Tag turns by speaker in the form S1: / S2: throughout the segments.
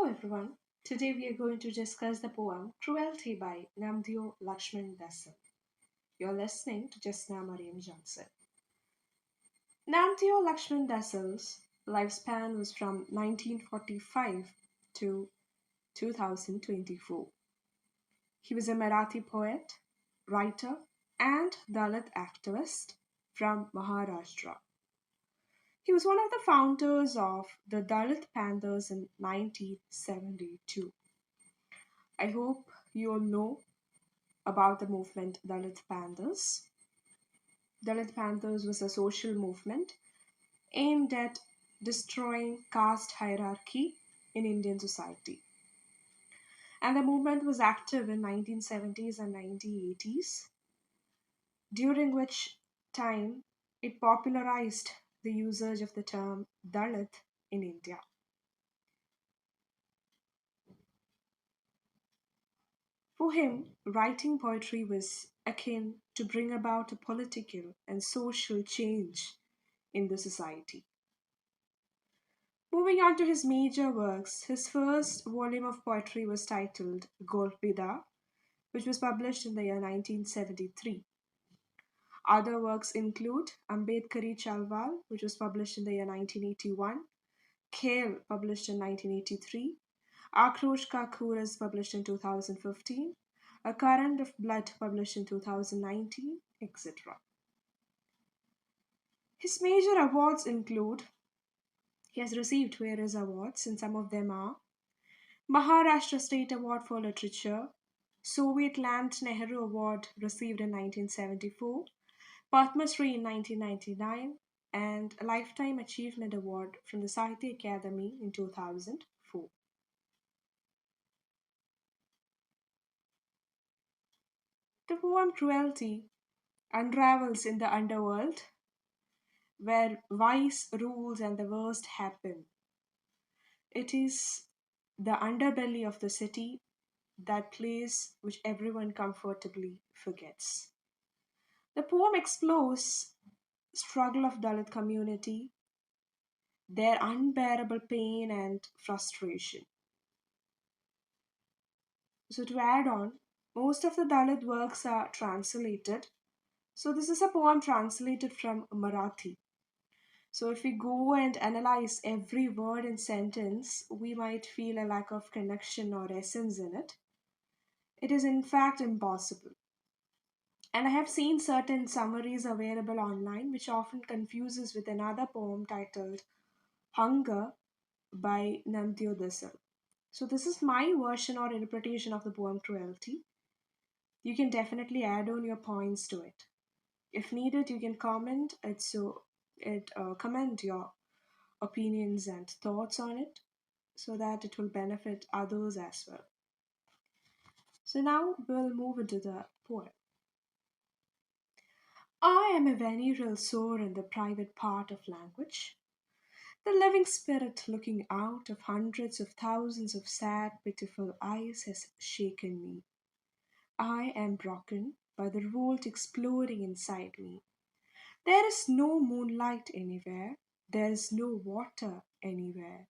S1: Hello everyone. Today we are going to discuss the poem Cruelty by Namdeo Laxman Dhasal. You're listening to Jasna Mariam Johnson. Namdeo Laxman Dhasal's lifespan was from 1945 to 2024. He was a Marathi poet, writer, and Dalit activist from Maharashtra. He was one of the founders of the Dalit Panthers in 1972. I hope you all know about the movement Dalit Panthers. Dalit Panthers was a social movement aimed at destroying caste hierarchy in Indian society. And the movement was active in 1970s and 1980s, during which time it popularized the usage of the term Dalit in India. For him, writing poetry was akin to bring about a political and social change in the society. Moving on to his major works, his first volume of poetry was titled Golpida, which was published in the year 1973. Other works include Ambedkari Chalwal, which was published in the year 1981, Khel, published in 1983, Akrosh Ka Khuras, published in 2015, A Current of Blood, published in 2019, etc. His major awards include he has received various awards, and some of them are Maharashtra State Award for Literature, Soviet Land Nehru Award received in 1974, Padma Shri in 1999, and a Lifetime Achievement Award from the Sahitya Academy in 2004. The poem Cruelty unravels in the underworld where vice rules and the worst happen. It is the underbelly of the city, that place which everyone comfortably forgets. The poem explores struggle of Dalit community, their unbearable pain and frustration. So to add on, most of the Dalit works are translated. So this is a poem translated from Marathi. So if we go and analyze every word and sentence, we might feel a lack of connection or essence in it. It is in fact impossible. And I have seen certain summaries available online which often confuses with another poem titled Hunger by Namdeo Dhasal. So this is my version or interpretation of the poem Cruelty. You can definitely add on your points to it. If needed, you can comment your opinions and thoughts on it so that it will benefit others as well. So now we'll move into the poem. I am a venereal sore in the private part of language. The living spirit looking out of hundreds of thousands of sad, pitiful eyes has shaken me. I am broken by the revolt exploding inside me. There is no moonlight anywhere. There is no water anywhere.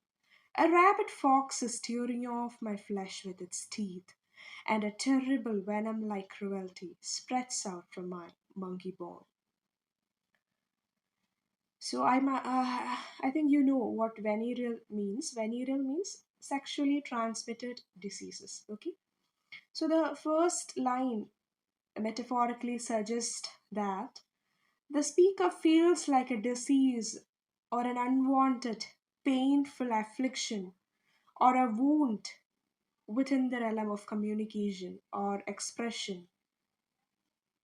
S1: A rabid fox is tearing off my flesh with its teeth, and a terrible venom like cruelty spreads out from my monkey bone. So I think you know what venereal means. Venereal means sexually transmitted diseases. Okay. So the first line metaphorically suggests that the speaker feels like a disease or an unwanted, painful affliction or a wound within the realm of communication or expression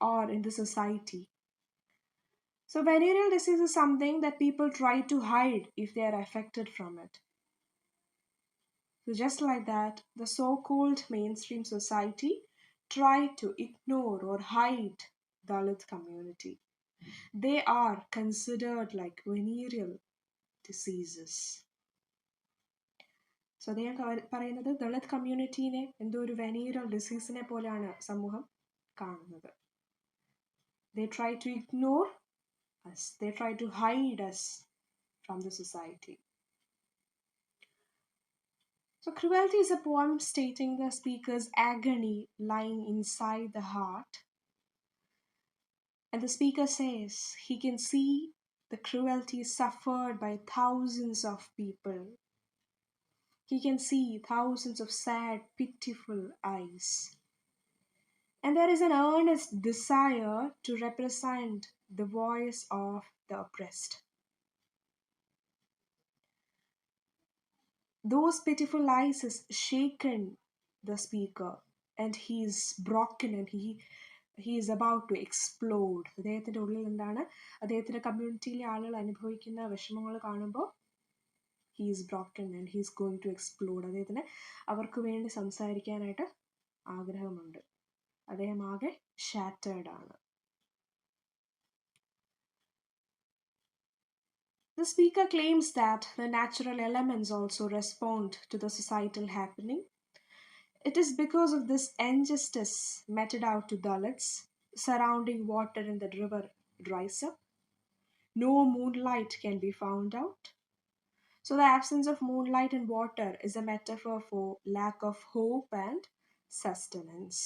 S1: or in the society. So, venereal disease is something that people try to hide if they are affected from it. So, just like that, the so called mainstream society try to ignore or hide Dalit community. They are considered like venereal diseases. So അത് ഞാൻ പറയുന്നത് ദളിത് കമ്മ്യൂണിറ്റീനെ എന്തോ ഒരു venereal ഡിസീസിനെ പോലെയാണ് സമൂഹം കാണുന്നത്. They try to ignore us, they try to hide us from the society. So, Cruelty is a poem stating the speaker's agony lying inside the heart. And the speaker says he can see the cruelty suffered by thousands of people. He can see thousands of sad, pitiful eyes. And there is an earnest desire to represent the voice of the oppressed. Those pitiful eyes has shaken the speaker, and he is broken, and he is about to explode. അദ്ദേഹത്തിൻ്റെ ഉള്ളിൽ എന്താണ്, അദ്ദേഹത്തിൻ്റെ കമ്മ്യൂണിറ്റിയിലെ ആളുകൾ അനുഭവിക്കുന്ന വിഷമങ്ങൾ കാണുമ്പോൾ he is broken and he is going to explode. അദ്ദേഹത്തിന് അവർക്ക് വേണ്ടി സംസാരിക്കാനായിട്ട് ആഗ്രഹമുണ്ട്. അദ്ദേഹം ആകെ ഷാറ്റേർഡ് ആണ്. The speaker claims that the natural elements also respond to the societal happening. It is because of this injustice meted out to Dalits, surrounding water in the river dries up. No moonlight can be found out. So, the absence of moonlight and water is a metaphor for lack of hope and sustenance.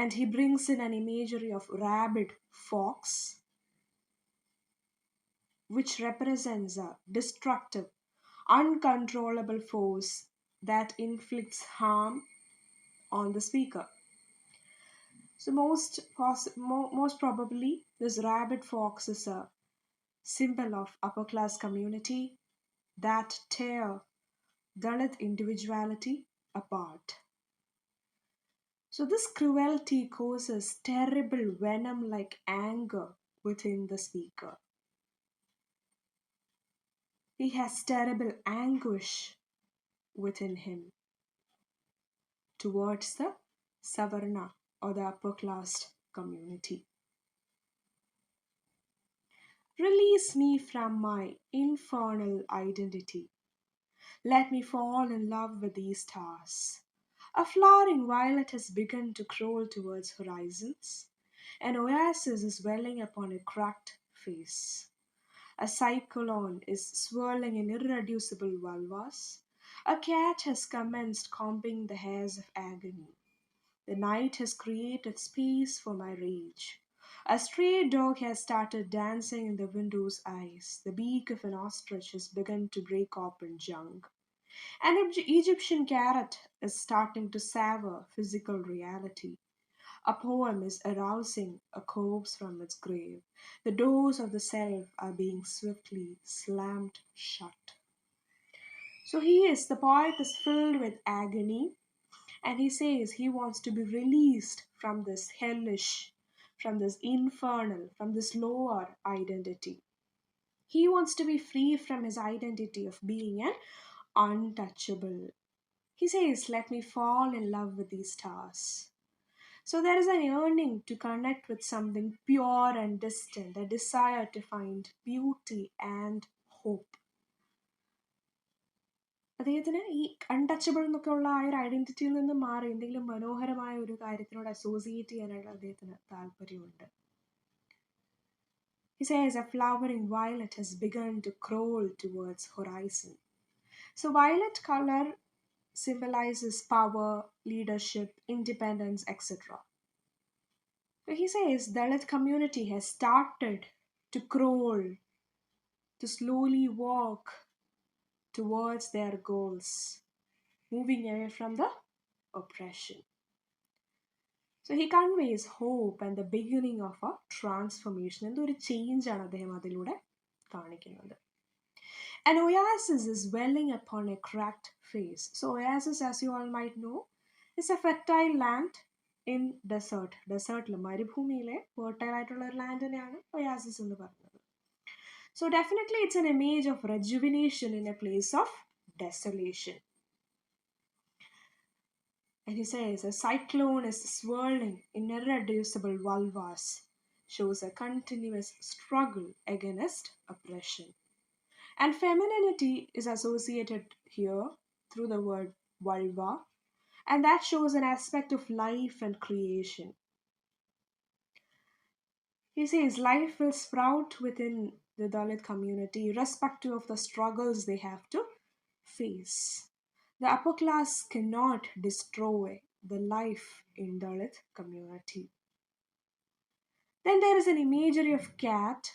S1: And he brings in an imagery of rabid fox, which represents a destructive, uncontrollable force that inflicts harm on the speaker. So most probably, this rabid fox is a symbol of upper class community that tear Dalit individuality apart. So this cruelty causes terrible venom-like anger within the speaker. He has terrible anguish within him towards the Savarna or the upper class community. Release me from my infernal identity. Let me fall in love with these stars. A flowering violet has begun to crawl towards horizons. An oasis is welling upon a cracked face. A cyclone is swirling in irreducible vulvas. A cat has commenced combing the hairs of agony. The night has created space for my rage. A stray dog has started dancing in the window's eyes. The beak of an ostrich has begun to break open junk. An Egyptian carrot is starting to savor physical reality. A poem is arousing a corpse from its grave. The doors of the self are being swiftly slammed shut. So the poet is filled with agony, and he says he wants to be released from this hellish, from this infernal, from this lower identity. He wants to be free from his identity of being an untouchable. He says, let me fall in love with these stars. So there is an yearning to connect with something pure and distant, a desire to find beauty and hope. അദ്ദേഹത്തിന് ഈ untouchable എന്നൊക്കെ ഉള്ള ആ ഒരു ഐഡന്റിറ്റിയിൽ നിന്ന് മാറി എന്തെങ്കിലും മനോഹരമായ ഒരു കാര്യത്തിനോട് അസോസിയേറ്റ് ചെയ്യാനായിട്ട് അദ്ദേഹത്തിന് താല്പര്യമുണ്ട്. He says a flowering violet has begun to crawl towards horizon. So violet color symbolizes power, leadership, independence, etc. So he says Dalit community has started to crawl, to slowly walk towards their goals, moving away from the oppression. So he conveys hope and the beginning of a transformation. എന്തൊരു change ആണ് അദ്ദേഹം അതിലൂടെ കാണിക്കുന്നത്. An oasis is welling upon a cracked face. So oasis, as you all might know, is a fertile land in desert. Desertൽ മരുഭൂമിയിലെ fertile ആയിട്ടുള്ള ഒരു ലാൻഡിനെയാണ് oasis എന്ന് പറയുന്നത്. So definitely it's an image of rejuvenation in a place of desolation. And he says a cyclone is swirling in irreducible vulvas, shows a continuous struggle against oppression. And femininity is associated here through the word vulva, and that shows an aspect of life and creation. He says life will sprout within the Dalit community, irrespective of the struggles they have to face. The upper class cannot destroy the life in Dalit community. Then there is an imagery of cat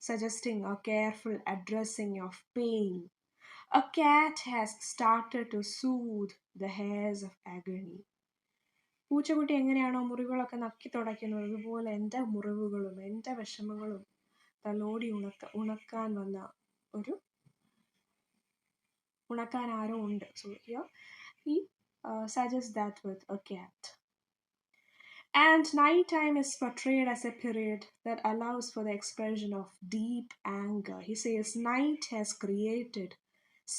S1: suggesting a careful addressing of pain. A cat has started to soothe the hairs of agony. പൂച്ചക്കുട്ടി എങ്ങനെയാണോ മുറിവുകളൊക്കെ നക്കി തുടയ്ക്കുന്നത് അതുപോലെ എൻ്റെ മുറിവുകളും എൻ്റെ വിഷമങ്ങളും തലോടി ഉണക്കാൻ വന്ന ഒരു ഉണക്കാൻ ആരോ ഉണ്ട്. So here he suggests that with a cat. And nighttime is portrayed as a period that allows for the expression of deep anger. He says, night has created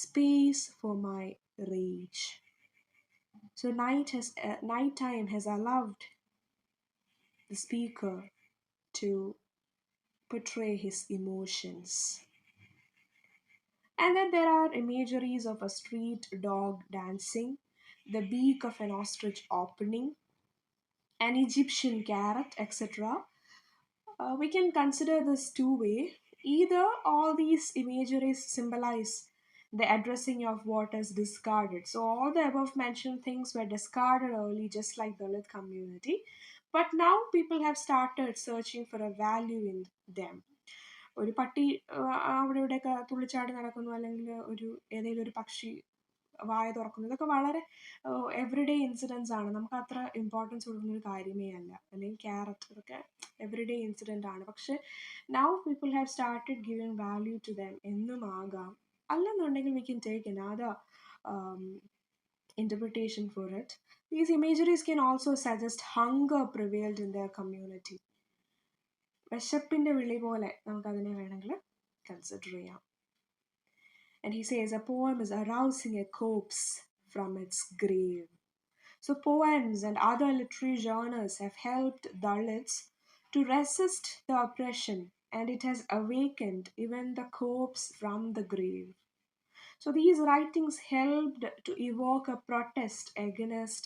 S1: space for my rage. So nighttime has allowed the speaker to portray his emotions. And then there are imageries of a street dog dancing, the beak of an ostrich opening, an Egyptian carrot, etc. We can consider this two-way. Either all these imageries symbolize the addressing of what is discarded. So all the above mentioned things were discarded early, just like the Dalit community. But now people have started searching for a value in them. ഒരു പട്ടി അവിടെ ഇവിടെയൊക്കെ തുള്ളിച്ചാടി നടക്കുന്നു, അല്ലെങ്കിൽ ഏതെങ്കിലും ഒരു പക്ഷി വായ തുറക്കുന്നു, ഇതൊക്കെ വളരെ എവറിഡേ ഇൻസിഡൻസ് ആണ്. നമുക്ക് അത്ര ഇമ്പോർട്ടൻസ് കൊടുക്കുന്ന ഒരു കാര്യമേ അല്ല. അല്ലെങ്കിൽ ക്യാരറ്റ്, ഇതൊക്കെ എവറിഡേ ഇൻസിഡൻ്റ് ആണ്. പക്ഷെ now people have started giving value to them എന്നും ആകാം. അല്ലെന്നുണ്ടെങ്കിൽ we can take another interpretation for it. These imageries can also suggest hunger prevailed in their community. വിശപ്പിൻ്റെ വിളി പോലെ നമുക്കതിനെ വേണമെങ്കിൽ കൺസിഡർ ചെയ്യാം. And he says a poem is arousing a corpse from its grave. So poems and other literary genres have helped Dalits to resist the oppression, and it has awakened even the corpse from the grave. So these writings helped to evoke a protest against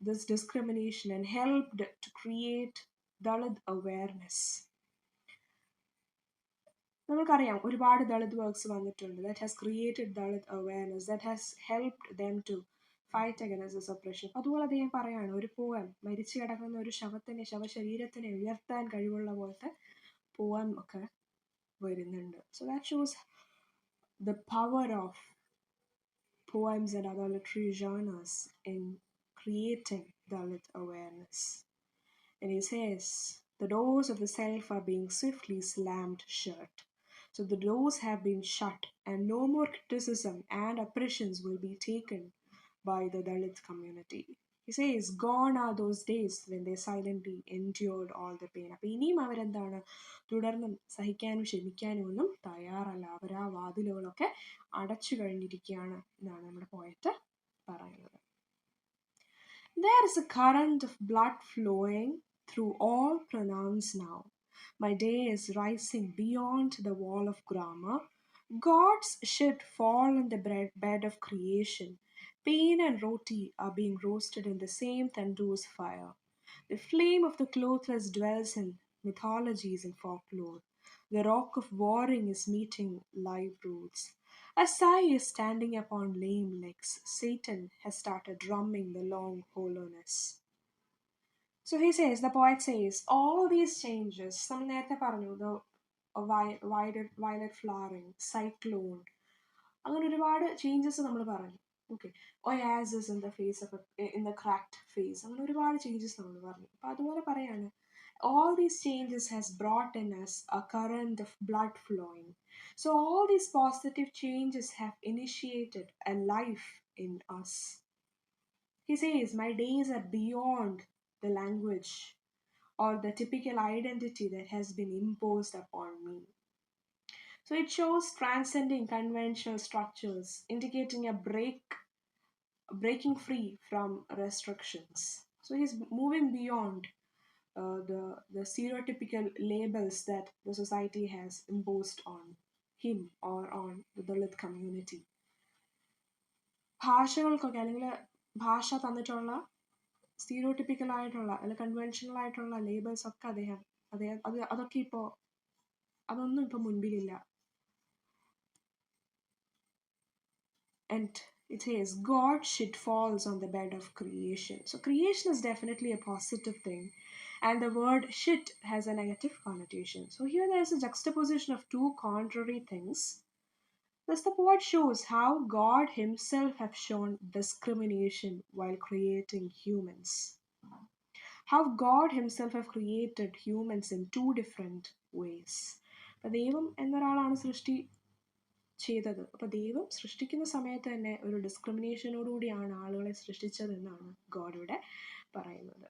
S1: this discrimination and helped to create Dalit awareness. നമുക്കറിയാം ഒരുപാട് Dalit works വന്നിട്ടുണ്ട് that has created Dalit awareness, that has helped them to fight against this oppression. അതുപോലെ അദ്ദേഹം പറയാണ്, ഒരു poem മരിച്ചു കിടക്കുന്ന ഒരു ശവശരീരത്തിനെ ഉയർത്താൻ കഴിവുള്ള പോലത്തെ പോയം ഒക്കെ വരുന്നുണ്ട്. So that shows the power of poems and other literary genres in creating Dalit awareness. And he says, the doors of the self are being swiftly slammed shut. So the doors have been shut, and no more criticism and oppressions will be taken by the Dalit community. He says, gone are those days when they silently endured all the pain. അപ്പോൾ ഇനിയും അവരെന്താണ് തുടർന്നും സഹിക്കാനും ക്ഷമിക്കാനും ഒന്നും തയ്യാറല്ല. അവർ ആ വാതിലുകളൊക്കെ അടച്ചു കഴിഞ്ഞിരിക്കുകയാണ് എന്നാണ് നമ്മുടെ പോയറ്റ് പറയുന്നത്. There is a current of blood flowing through all pronouns now. My day is rising beyond the wall of grammar. God's shit fall in the bed of creation. Pain and roti are being roasted in the same tandoor's fire. The flame of the clothless dwells in mythologies and folklore. The rock of warring is meeting live roots. A sigh is standing upon lame legs. Satan has started drumming the long hollowness. So he says, the poet says, all these changes, നമ്മൾ നേരത്തെ പറഞ്ഞു, the violet flowering, cyclone, അങ്ങനെ ഒരുപാട് changes നമ്മൾ പറഞ്ഞു. Okay, oasis in the face of in the cracked face, അങ്ങനെ ഒരുപാട് changes നമ്മൾ പറഞ്ഞു. അപ്പോൾ അതുപോലെ പറയാണ്, all these changes has brought in us a current of blood flowing. So all these positive changes have initiated a life in us. He says, my days are beyond the language or the typical identity that has been imposed upon me. So it shows transcending conventional structures, indicating a breaking free from restrictions. So he's moving beyond the stereotypical labels that the society has imposed on him or on the Dalit community. ഭാഷകൾക്കൊക്കെ അല്ലെങ്കിൽ ഭാഷ തന്നിട്ടുള്ള സ്റ്റീരിയോടിപ്പിക്കൽ ആയിട്ടുള്ള അല്ലെങ്കിൽ conventional ആയിട്ടുള്ള labels ഒക്കെ അതൊക്കെ ഇപ്പോൾ അതൊന്നും ഇപ്പം മുൻപിലില്ല. And it says God shit falls on the bed of creation. So creation is definitely a positive thing, and the word shit has a negative connotation. So here there is a juxtaposition of two contrary things. Thus the poet shows how God himself have shown discrimination while creating humans. How God himself have created humans in two different ways. അപ്പോൾ ദൈവം എന്നൊരാളാണ് സൃഷ്ടി ചെയ്തത്. അപ്പോൾ ദൈവം സൃഷ്ടിക്കുന്ന സമയത്ത് തന്നെ ഒരു ഡിസ്ക്രിമിനേഷനോടുകൂടിയാണ് ആളുകളെ സൃഷ്ടിച്ചതെന്നാണ് ഗോഡ് ഇവിടെ പറയുന്നത്.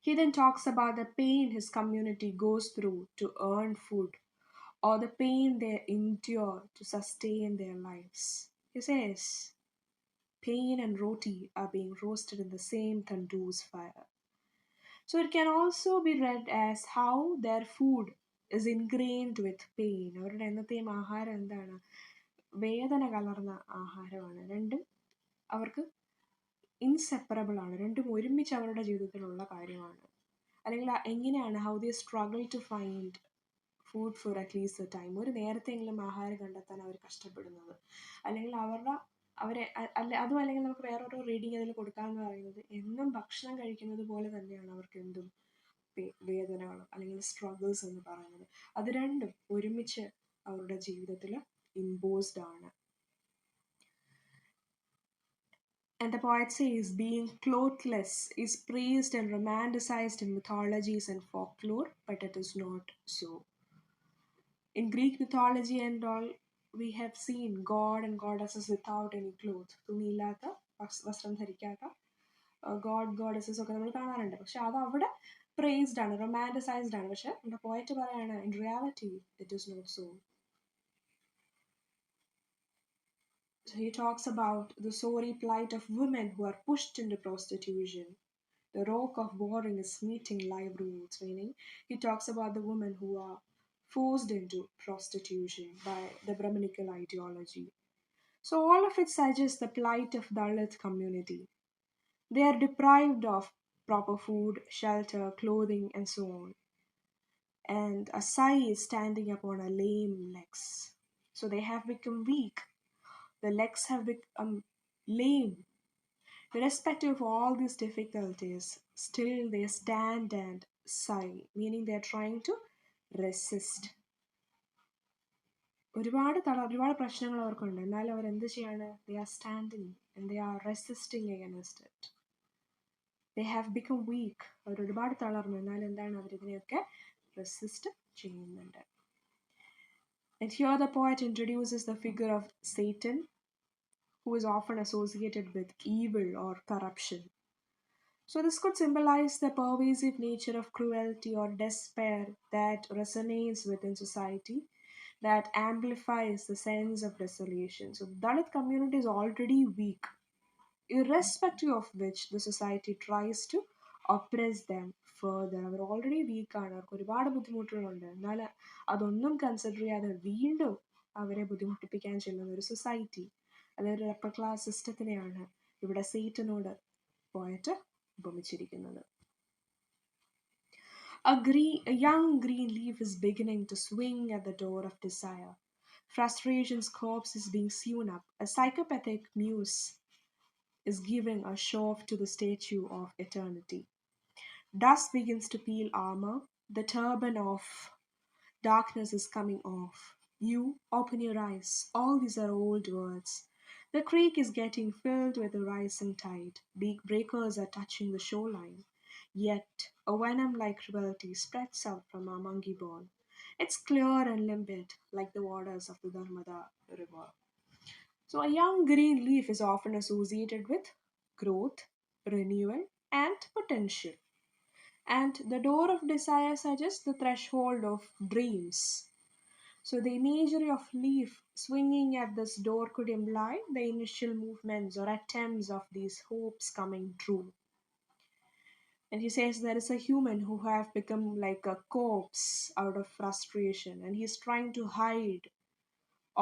S1: He then talks about the pain his community goes through to earn food, or the pain they endure to sustain their lives. He says, pain and roti are being roasted in the same tandoor's fire. So it can also be read as how their food is ingrained with pain. അവരുടെ എന്നത്തെയും ആഹാരം എന്താണ്? വേദന കലർന്ന ആഹാരമാണ്. രണ്ടും അവർക്ക് inseparable ആണ്. രണ്ടും ഒരുമിച്ച് അവരുടെ ജീവിതത്തിലുള്ള കാര്യമാണ്. അല്ലെങ്കിൽ എങ്ങനെയാണ് how they struggle to find food for at least a time. ഒരു നേരത്തെങ്കിലും ആഹാരം കണ്ടെത്താൻ അവർ കഷ്ടപ്പെടുന്നത്. അല്ലെങ്കിൽ അവരെ അതും അല്ലെങ്കിൽ നമുക്ക് വേറൊരു റീഡിങ് അതിൽ കൊടുക്കാമെന്ന് പറയുന്നത് എന്നും ഭക്ഷണം കഴിക്കുന്നത് പോലെ തന്നെയാണ് അവർക്ക് എന്തും വേദനകളും അല്ലെങ്കിൽ സ്ട്രഗിൾസ് എന്ന് പറയുന്നത്. അത് രണ്ടും ഒരുമിച്ച് അവരുടെ ജീവിതത്തിൽ ഇമ്പോസ്ഡ് ആണ്. And the poet says, being clothless is praised and romanticized in mythologies and folklore, but it is not so. In Greek mythology and all, we have seen God and goddesses without any clothes. തുണിയില്ലാത്ത വസ്ത്രം ധരിക്കാത്ത God goddesses ഒക്കെ നമ്മൾ കാണാറുണ്ട്. പക്ഷെ അത് അവിടെ praised ആണ്, റൊമാൻറ്റിസൈസ്ഡ് ആണ്. പക്ഷെ നമ്മുടെ പോയറ്റ് പറയാണ്, in reality it is not so. So he talks about the sorry plight of women who are pushed into prostitution. The rock of boring is meeting live rules, meaning he talks about the women who are forced into prostitution by the Brahminical ideology. So all of it suggests the plight of Dalit community. They are deprived of proper food, shelter, clothing, and so on. And a sai is standing upon a lame legs. So they have become weak. The legs have become lame. Irrespective of all these difficulties, still they stand and sigh, meaning they are trying to resist. ഒരുപാട് പ്രശ്നങ്ങൾ അവർക്കുണ്ട്, എന്നാലും അവർ എന്ത് ചെയ്യാണ്? They are standing and they are resisting against it. They have become weak. അവർ ഒരുപാട് തളർന്നു, എന്നാൽ എന്താണ് അവരിതിനെയൊക്കെ റെസിസ്റ്റ് ചെയ്യുന്നുണ്ട്. And here the poet introduces the figure of Satan, who is often associated with evil or corruption. So this could symbolize the pervasive nature of cruelty or despair that resonates within society, that amplifies the sense of desolation. So the Dalit community is already weak, irrespective of which the society tries to oppress them further. അവർ already വീക്കാണ്, അവർക്ക് ഒരുപാട് ബുദ്ധിമുട്ടുകളുണ്ട്, എന്നാൽ അതൊന്നും consider ചെയ്യാതെ വീണ്ടും അവരെ ബുദ്ധിമുട്ടിപ്പിക്കാൻ ചെല്ലുന്ന ഒരു സൊസൈറ്റി, അതൊരു അപ്പർ ക്ലാസ് സിസ്റ്റത്തിനെയാണ് ഇവിടെ സേറ്റനോട് പോയിട്ട് ഉപമിച്ചിരിക്കുന്നത്. A young green leaf is beginning to swing at the door of desire. Frustration's corpse is being sewn up. A psychopathic muse is giving a shove to the statue of eternity. Dust begins to peel armor. The turban of darkness is coming off. You open your eyes. All these are old words. The creek is getting filled with a rising tide. Big breakers are touching the shoreline. Yet a venom-like cruelty spreads out from our monkey bone. It's clear and limpid, like the waters of the Dharmada river. So a young green leaf is often associated with growth, renewal, and potential. And the door of desire suggests the threshold of dreams. So the imagery of leaf swinging at this door could imply the initial movements or attempts of these hopes coming true. And he says there is a human who have become like a corpse out of frustration, and he's trying to hide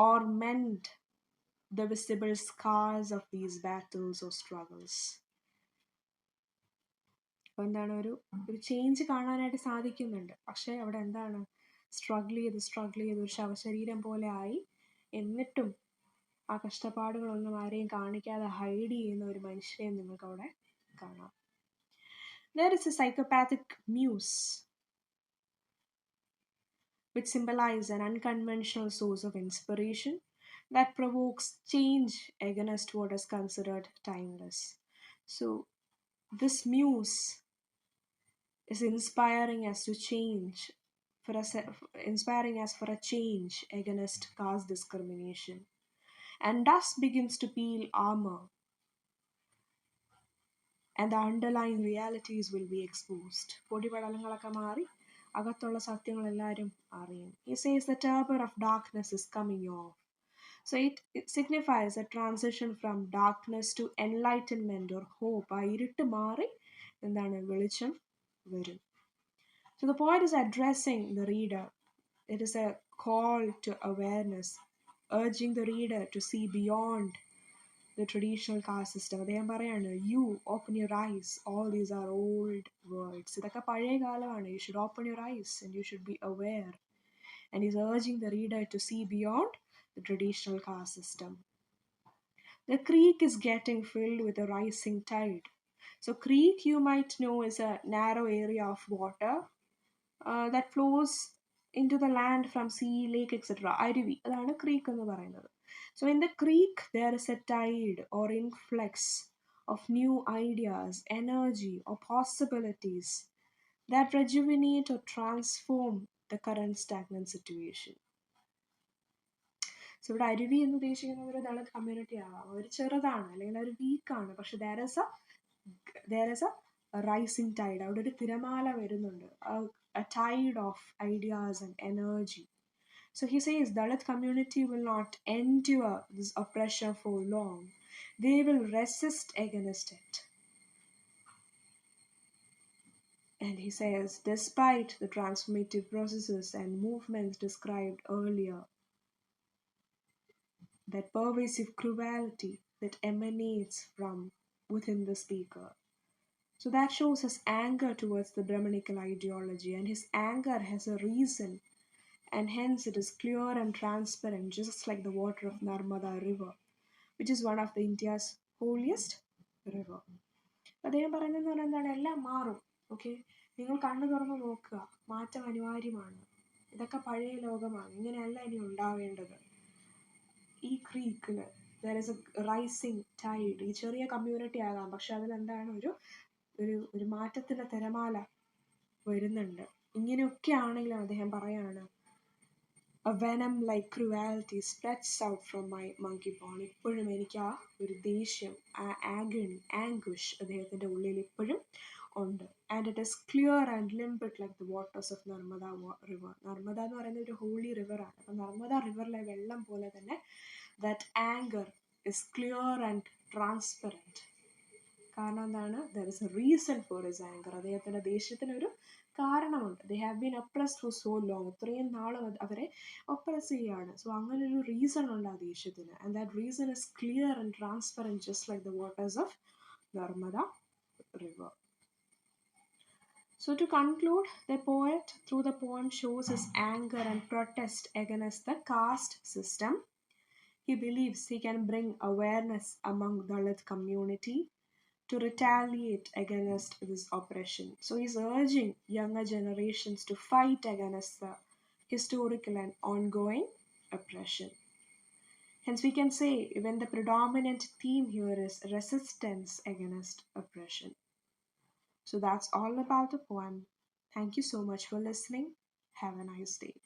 S1: or mend the visible scars of these battles or struggles. അപ്പോൾ എന്താണ്, ഒരു change കാണാനായിട്ട് സാധിക്കുന്നുണ്ട്, പക്ഷേ അവിടെ എന്താണ്, struggle ചെയ്ത് ഒരു ശവശരീരം പോലെ ആയി. എന്നിട്ടും ആ കഷ്ടപ്പാടുകളൊന്നും ആരെയും കാണിക്കാതെ ഹൈഡ് ചെയ്യുന്ന ഒരു മനുഷ്യനെ നിങ്ങൾക്ക് അവിടെ കാണാം. There is a psychopathic muse, which symbolize an unconventional source of inspiration that provokes change against what is considered timeless. So, this muse is inspiring us to change, inspiring us for a change against caste discrimination, and thus begins to peel armor, and the underlying realities will be exposed. പൊടിപടലങ്ങളൊക്കെ മാറി അകത്തുള്ള സത്യങ്ങൾ എല്ലാവരും അറിയും. He says the turban of darkness is coming off. So it signifies a transition from darkness to enlightenment or hope. ആ ഇരുട്ട് മാറി എന്താണ് വെളിച്ചം വരും. So the poet is addressing the reader. It is a call to awareness, urging the reader to see beyond the traditional caste system. അദ്ദേഹം പറയാണ്, you open your eyes, all these are old words. ഇതൊക്കെ പഴയ കാലമാണ്. You should open your eyes and you should be aware. And he's urging the reader to see beyond the traditional caste system. The creek is getting filled with a rising tide. So creek, you might know, is a narrow area of water that flows into the land from sea, lake, etc. അരുവി, അതാണ് creek എന്ന് പറയുന്നത്. So in the creek there is a tide or influx of new ideas, energy or possibilities that rejuvenate or transform the current stagnant situation. So ഇവിടെ അരുവി എന്ന് ഉദ്ദേശിക്കുന്നത് ഒരു Dalit community ആവാം. ഒരു ചെറുതാണ് അല്ലെങ്കിൽ ഒരു വീക്കാണ്, പക്ഷെ there is a rising tide. അവിടെ ഒരു തിരമാല വരുന്നുണ്ട്, a tide of ideas and energy. So he says Dalit community will not endure this oppression for long. They will resist against it. And he says, despite the transformative processes and movements described earlier, that pervasive cruelty that emanates from within the speaker. So that shows his anger towards the Brahminical ideology, and his anger has a reason, and hence it is clear and transparent, just like the water of Narmada river, which is one of the India's holiest river. അദ്ദേഹം പറയുന്നതെന്ന് പറഞ്ഞാൽ എന്താണ്, എല്ലാം മാറും. Okay, നിങ്ങൾ കണ്ണു തുറന്ന് നോക്കുക, മാറ്റം അനിവാര്യമാണ്. ഇതൊക്കെ പഴയ ലോകമാണ്, ഇങ്ങനെയല്ല ഇനി ഉണ്ടാവേണ്ടത്. ഈ ക്രീക്കിൽ there is a rising tide. ഈ ചെറിയ കമ്മ്യൂണിറ്റി ആകാം, പക്ഷെ അതിലെന്താണ് ഒരു ഒരു മാറ്റത്തിന്റെ തിരമാല വരുന്നുണ്ട്. ഇങ്ങനെയൊക്കെ ആണെങ്കിലും അദ്ദേഹം പറയാണ്, a venom like cruelty spreads out from my monkey paw. ഇപ്പോഴും എനിക്ക് ആ ഒരു ദേഷ്യം, ആ agony, anguish അദ്ദേഹത്തിന്റെ ഉള്ളിൽ ഇപ്പോഴും ഉണ്ട്. And it is clear and limpid like the waters of Narmada river. Narmada എന്ന് പറയുന്ന ഒരു ഹോളി റിവർ ആണ്. അപ്പം നർമ്മദ റിവറിലെ വെള്ളം പോലെ തന്നെ that anger is clear and transparent. കാരണം എന്താണ്, there is a reason for his anger. അദ്ദേഹത്തിന്റെ ദേഷ്യത്തിന് ഒരു കാരണമുണ്ട്. They have been oppressed for so long. ഇത്രയും നാൾ അവരെ ഒപ്രസ് ചെയ്യാണ്. സോ അങ്ങനെ ഒരു റീസൺ ഉണ്ട് ആ ദേഷ്യത്തിന്. And that reason is clear and transparent, just like the waters of Narmada river. So to conclude, the poet through the poem shows his anger and protest against the caste system. He believes he can bring awareness among Dalit community to retaliate against this oppression. So he's urging younger generations to fight against the historical and ongoing oppression. Hence we can say even the predominant theme here is resistance against oppression. So that's all about the poem. Thank you so much for listening. Have a nice day.